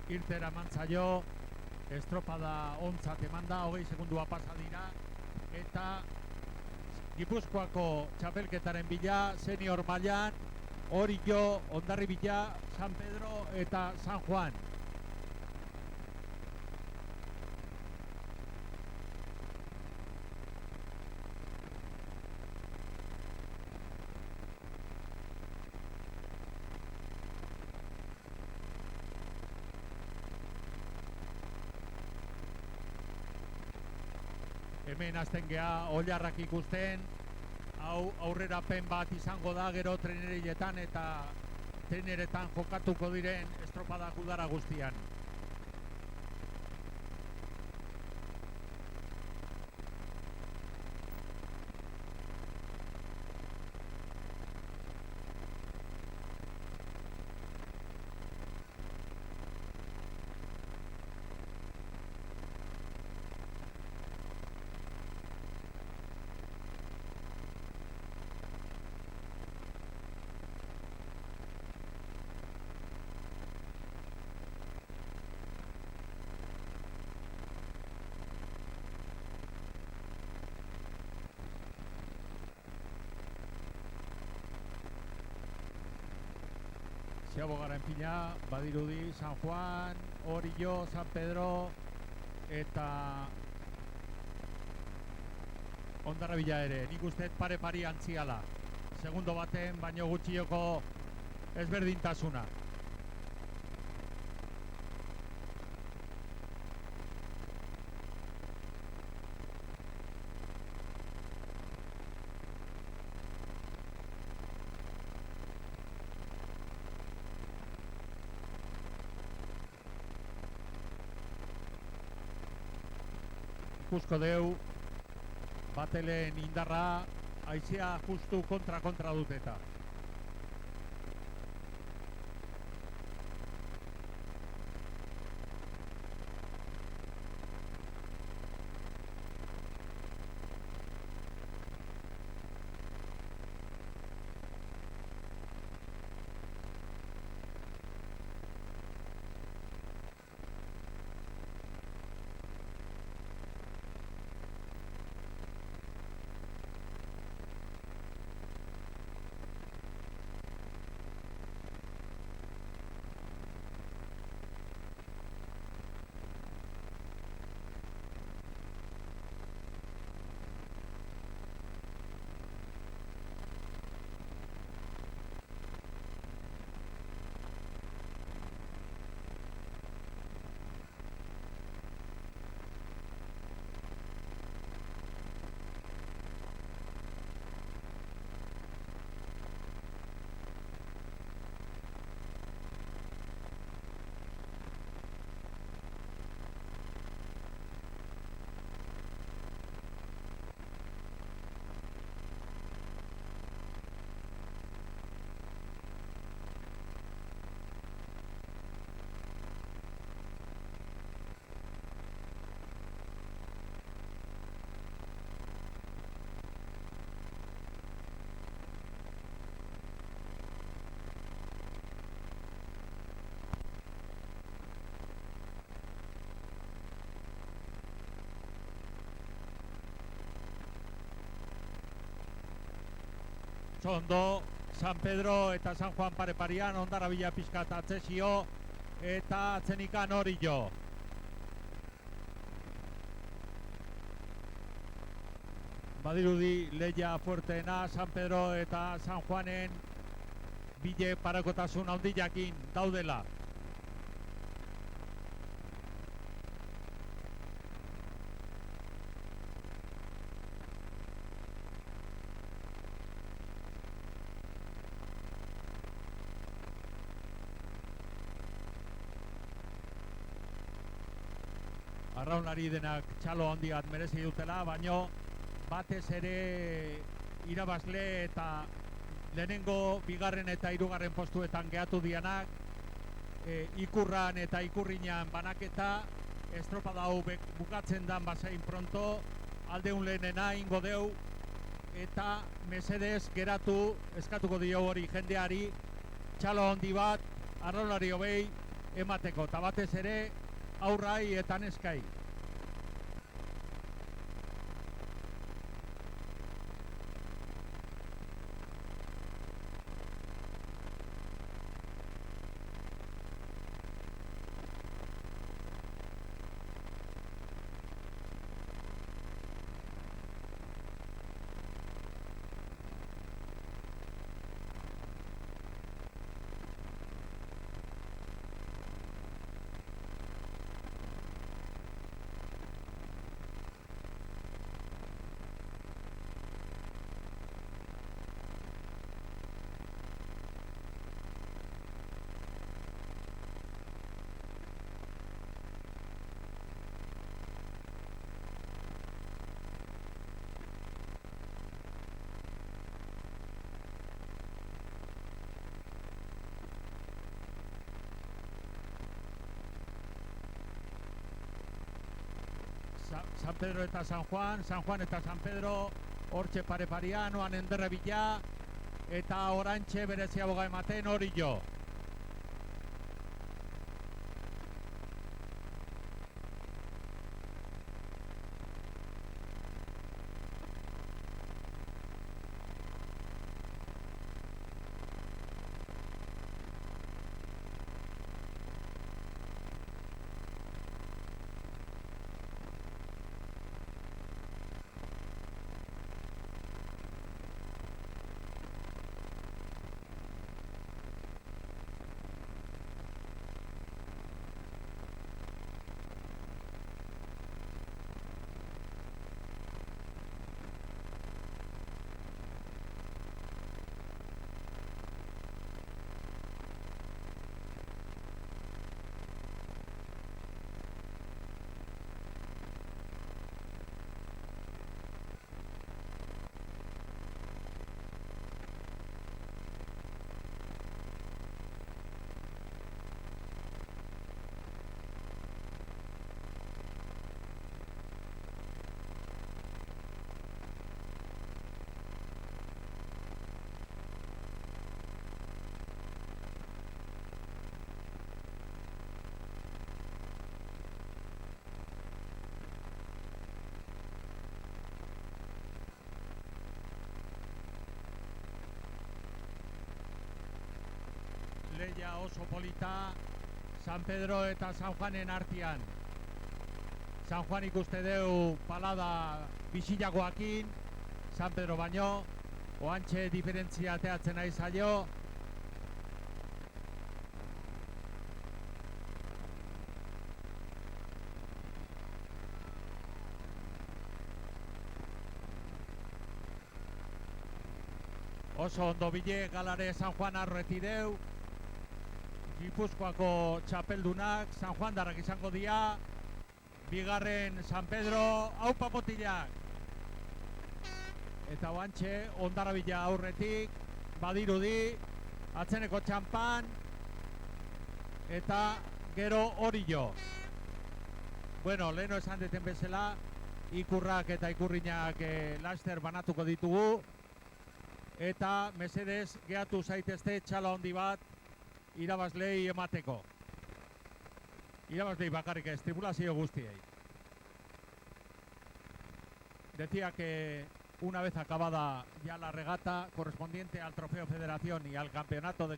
irtera mantzaio, estropada ontzat eman da, 20 segundua pasa dira, eta Gipuzkoako txapelketaren bila, senior mailan, Orillo, Hondarribia, San Pedro eta San Juan. Hemen hasten geha oliarrak ikusten, hau aurrerapen bat izango da gero treneretan eta treneretan jokatuko diren estropadak udara guztian. Ziabogaren pila, badirudi San Juan, Orillo, San Pedro eta Hondarribia ere. Nik uste pare-pari antziala. Segundo baten baino gutxioko ezberdintasuna. Ikusko deu, bateleen indarra, haizea justu kontra dut eta. Ondo, San Pedro eta San Juan pare-parian, Hondarribia pixkat atzesio eta atzenikan Orillo. Badirudi lehia fuerteena San Pedro eta San Juanen bide parakotasun handiakin daudela. Arraunari denak txalo handi bat merezi dutela, baino batez ere irabazle eta lehenengo, bigarren eta hirugarren postuetan gehatu dianak, ikurran eta ikurrinan banaketa, estropada hau bukatzen dan basain pronto, aldeun lehenena ingo deu, eta mesedez geratu eskatuko dio hori jendeari, txalo handi bat, arraunari hobei, emateko, eta batez ere aurrai eta neskai. San Pedro eta San Juan eta San Pedro hortxe pare-parean, oan enderre bila, eta orantxe berezia boga ematen hori jo. Lehia oso polita San Pedro eta San Juanen artean. San Juan ikuste deu palada bisilagoakin, San Pedro baino, oantxe diferentzia ateatzen nahi zaio. Oso ondo bile galare San Juan arretideu. Gipuzkoako txapeldunak, San Juan darrak izango dia, bigarren San Pedro, aupa botilak. Eta oantxe, ondarabila aurretik, badirudi, atzeneko txampan, eta gero hori jo. Bueno, leheno esan deten bezala, ikurrak eta ikurriñak laster banatuko ditugu, eta mesedez gehatu zaitezte txala handi bat, irabazlei emateko. Irabazlei bakarrik ez, tripulazio guztiei. Decía que una vez acabada ya la regata correspondiente al Trofeo Federación y al Campeonato de